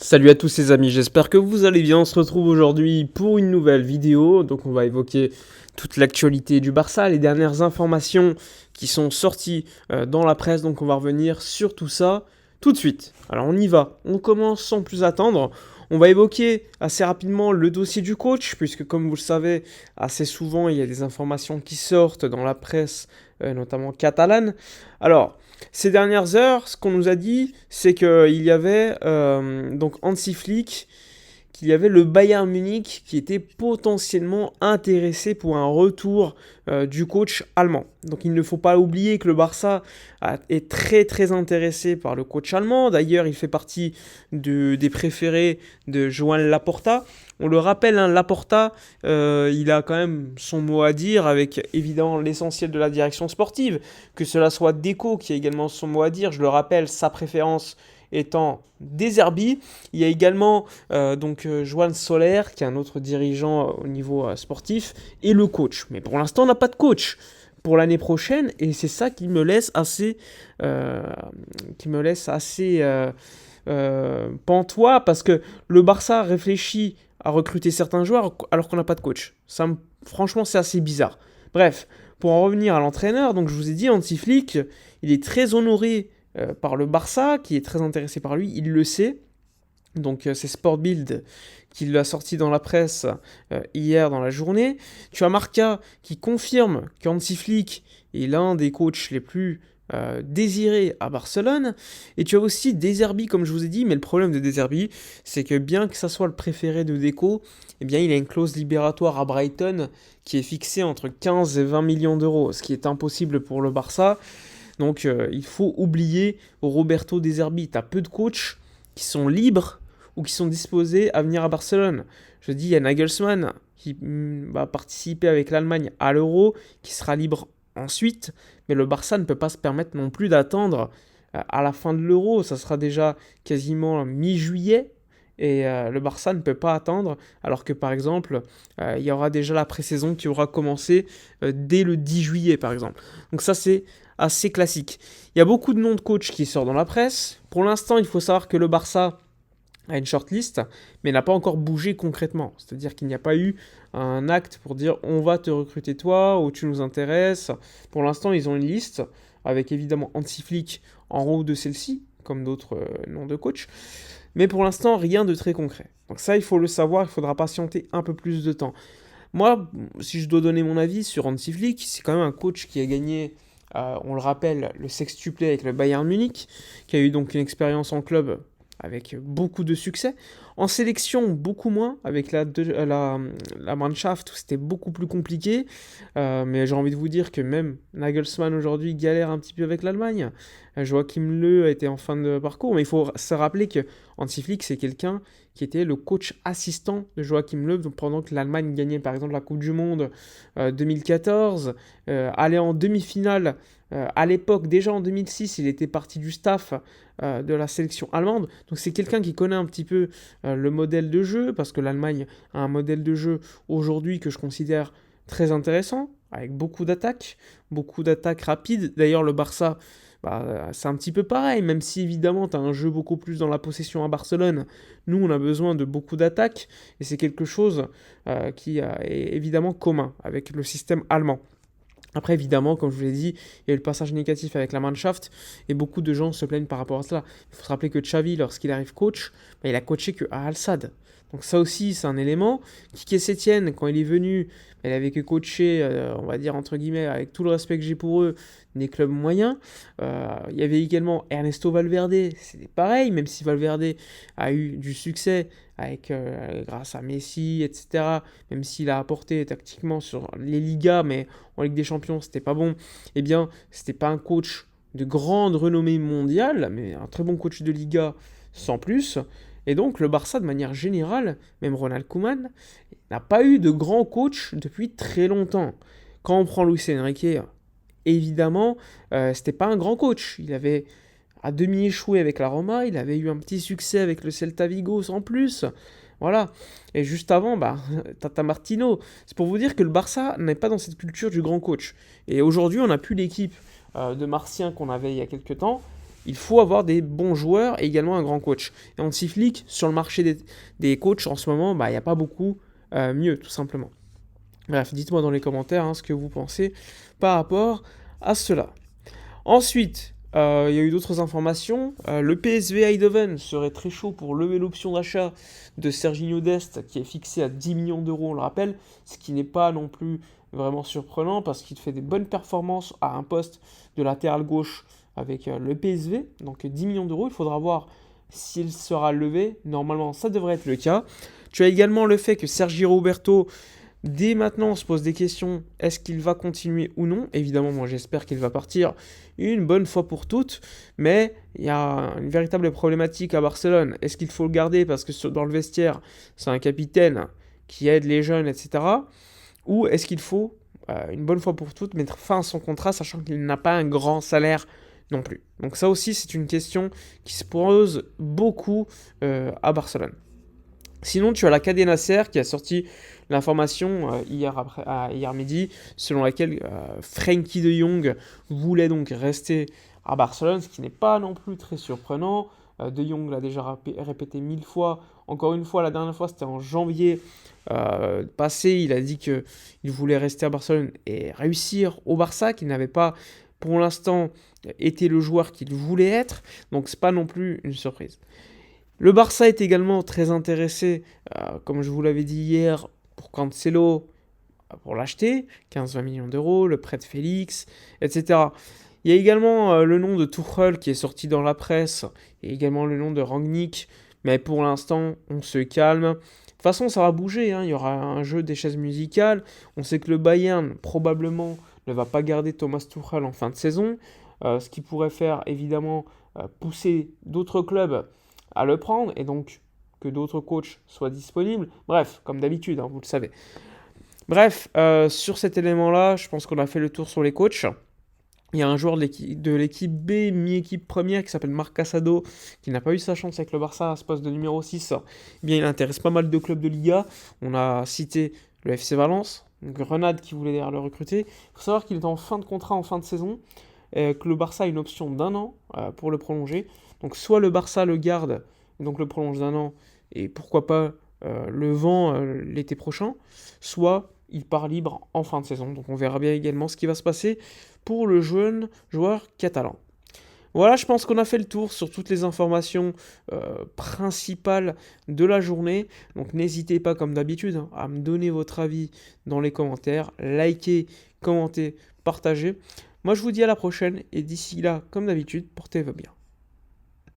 Salut à tous les amis, j'espère que vous allez bien. On se retrouve aujourd'hui pour une nouvelle vidéo. Donc on va évoquer toute l'actualité du Barça, les dernières informations qui sont sorties dans la presse. Donc on va revenir sur tout ça tout de suite. Alors on y va, on commence sans plus attendre. On va évoquer assez rapidement le dossier du coach, puisque comme vous le savez, assez souvent il y a des informations qui sortent dans la presse, notamment catalane. Alors, ces dernières heures, ce qu'on nous a dit, c'est qu'il y avait donc Hansi Flick, qu'il y avait le Bayern Munich qui était potentiellement intéressé pour un retour du coach allemand. Donc il ne faut pas oublier que le Barça est très très intéressé par le coach allemand. D'ailleurs, il fait partie des préférés de Joan Laporta. On le rappelle, hein, Laporta, il a quand même son mot à dire avec évidemment l'essentiel de la direction sportive. Que cela soit Deco qui a également son mot à dire. Je le rappelle, sa préférence étant De Zerbi. Il y a également Joan Soler, qui est un autre dirigeant au niveau sportif, et le coach. Mais pour l'instant, on n'a pas de coach pour l'année prochaine, et c'est ça qui me laisse assez, pantois, parce que le Barça réfléchit à recruter certains joueurs alors qu'on n'a pas de coach. Franchement, c'est assez bizarre. Bref, pour en revenir à l'entraîneur, donc je vous ai dit, Hansi Flick, il est très honoré par le Barça, qui est très intéressé par lui, il le sait. Donc c'est Sport Bild qui l'a sorti dans la presse hier dans la journée. Tu as Marca qui confirme qu'Hansi Flick est l'un des coachs les plus désirés à Barcelone. Et tu as aussi De Zerbi, comme je vous ai dit, mais le problème de De Zerbi, c'est que bien que ça soit le préféré de Deco, eh bien il a une clause libératoire à Brighton qui est fixée entre 15 et 20 millions d'euros, ce qui est impossible pour le Barça. Donc il faut oublier Roberto De Zerbi. Tu as peu de coachs qui sont libres ou qui sont disposés à venir à Barcelone. Je dis, il y a Nagelsmann qui va participer avec l'Allemagne à l'Euro, qui sera libre ensuite, mais le Barça ne peut pas se permettre non plus d'attendre à la fin de l'Euro. Ça sera déjà quasiment mi-juillet. Et le Barça ne peut pas attendre, alors que par exemple, il y aura déjà la pré-saison qui aura commencé dès le 10 juillet, par exemple. Donc ça, c'est assez classique. Il y a beaucoup de noms de coachs qui sortent dans la presse. Pour l'instant, il faut savoir que le Barça a une shortlist, mais n'a pas encore bougé concrètement. C'est-à-dire qu'il n'y a pas eu un acte pour dire on va te recruter toi ou tu nous intéresses. Pour l'instant, ils ont une liste avec évidemment Hansi Flick en haut de celle-ci, comme d'autres noms de coachs. Mais pour l'instant, rien de très concret. Donc ça, il faut le savoir, il faudra patienter un peu plus de temps. Moi, si je dois donner mon avis sur Hansi Flick, c'est quand même un coach qui a gagné, on le rappelle, le sextuplé avec le Bayern Munich, qui a eu donc une expérience en club avec beaucoup de succès. En sélection, beaucoup moins, avec la Mannschaft, où c'était beaucoup plus compliqué. Mais j'ai envie de vous dire que même Nagelsmann aujourd'hui galère un petit peu avec l'Allemagne. Joachim Löw était en fin de parcours, mais il faut se rappeler que Hansi Flick, c'est quelqu'un qui était le coach assistant de Joachim Löw, donc pendant que l'Allemagne gagnait par exemple la Coupe du Monde 2014, allait en demi-finale. À l'époque, déjà en 2006, il était parti du staff de la sélection allemande. Donc c'est quelqu'un qui connaît un petit peu le modèle de jeu, parce que l'Allemagne a un modèle de jeu aujourd'hui que je considère très intéressant, avec beaucoup d'attaques rapides. D'ailleurs, le Barça, c'est un petit peu pareil, même si évidemment tu as un jeu beaucoup plus dans la possession à Barcelone. Nous, on a besoin de beaucoup d'attaques, et c'est quelque chose qui est évidemment commun avec le système allemand. Après, évidemment, comme je vous l'ai dit, il y a eu le passage négatif avec la Mannschaft et beaucoup de gens se plaignent par rapport à cela. Il faut se rappeler que Xavi, lorsqu'il arrive coach, il a coaché que à Al-Sadd. Donc ça aussi, c'est un élément. Quique Sétienne, quand il est venu, il avait que coaché, on va dire entre guillemets, avec tout le respect que j'ai pour eux, des clubs moyens. Il y avait également Ernesto Valverde, c'était pareil, même si Valverde a eu du succès grâce à Messi, etc. Même s'il a apporté tactiquement sur les Ligas, mais en Ligue des Champions, c'était pas bon. Eh bien, c'était pas un coach de grande renommée mondiale, mais un très bon coach de Liga sans plus. Et donc, le Barça, de manière générale, même Ronald Koeman, n'a pas eu de grand coach depuis très longtemps. Quand on prend Luis Enrique, évidemment, c'était pas un grand coach. Il avait à demi échoué avec la Roma, il avait eu un petit succès avec le Celta Vigo sans plus. Voilà. Et juste avant, Tata Martino. C'est pour vous dire que le Barça n'est pas dans cette culture du grand coach. Et aujourd'hui, on n'a plus l'équipe de Martiens qu'on avait il y a quelques temps. il faut avoir des bons joueurs et également un grand coach. Et Hansi Flick, sur le marché des coachs en ce moment, il n'y a pas beaucoup mieux, tout simplement. Bref, dites-moi dans les commentaires ce que vous pensez par rapport à cela. Ensuite, il y a eu d'autres informations. Le PSV Eindhoven serait très chaud pour lever l'option d'achat de Serginho Dest, qui est fixé à 10 millions d'euros, on le rappelle, ce qui n'est pas non plus vraiment surprenant parce qu'il fait des bonnes performances à un poste de latéral gauche avec le PSV. Donc 10 millions d'euros, il faudra voir s'il sera levé. Normalement, ça devrait être le cas. Tu as également le fait que Sergi Roberto, dès maintenant, on se pose des questions. Est-ce qu'il va continuer ou non? Évidemment, moi j'espère qu'il va partir une bonne fois pour toutes. Mais il y a une véritable problématique à Barcelone. Est-ce qu'il faut le garder parce que dans le vestiaire, c'est un capitaine qui aide les jeunes, etc. Ou est-ce qu'il faut, une bonne fois pour toutes, mettre fin à son contrat, sachant qu'il n'a pas un grand salaire non plus. Donc ça aussi, c'est une question qui se pose beaucoup à Barcelone. Sinon, tu as la Cadena Ser qui a sorti l'information hier midi, selon laquelle Frenkie de Jong voulait donc rester à Barcelone, ce qui n'est pas non plus très surprenant. De Jong l'a déjà répété 1000 fois. Encore une fois, la dernière fois, c'était en janvier passé. Il a dit qu'il voulait rester à Barcelone et réussir au Barça, qu'il n'avait pas, pour l'instant, été le joueur qu'il voulait être. Donc, c'est pas non plus une surprise. Le Barça est également très intéressé, comme je vous l'avais dit hier, pour Cancelo, pour l'acheter, 15-20 millions d'euros, le prêt de Félix, etc. Il y a également le nom de Tuchel qui est sorti dans la presse, et également le nom de Rangnick, mais pour l'instant, on se calme. De toute façon, ça va bouger, il y aura un jeu des chaises musicales. On sait que le Bayern, probablement, ne va pas garder Thomas Tuchel en fin de saison, ce qui pourrait faire, évidemment, pousser d'autres clubs à le prendre, et donc que d'autres coachs soient disponibles. Bref, comme d'habitude, vous le savez. Bref, sur cet élément-là, je pense qu'on a fait le tour sur les coachs. Il y a un joueur de l'équipe B, mi-équipe première, qui s'appelle Marc Casado, qui n'a pas eu sa chance avec le Barça à ce poste de numéro 6. Eh bien, il intéresse pas mal de clubs de Liga. On a cité le FC Valence, Grenade qui voulait d'ailleurs le recruter. Il faut savoir qu'il est en fin de contrat en fin de saison, que le Barça a une option d'1 an pour le prolonger. Donc soit le Barça le garde, et donc le prolonge d'1 an, et pourquoi pas le vend l'été prochain, soit il part libre en fin de saison. Donc on verra bien également ce qui va se passer pour le jeune joueur catalan. Voilà, je pense qu'on a fait le tour sur toutes les informations principales de la journée. Donc n'hésitez pas, comme d'habitude, à me donner votre avis dans les commentaires. Likez, commentez, partagez. Moi, je vous dis à la prochaine. Et d'ici là, comme d'habitude, portez-vous bien.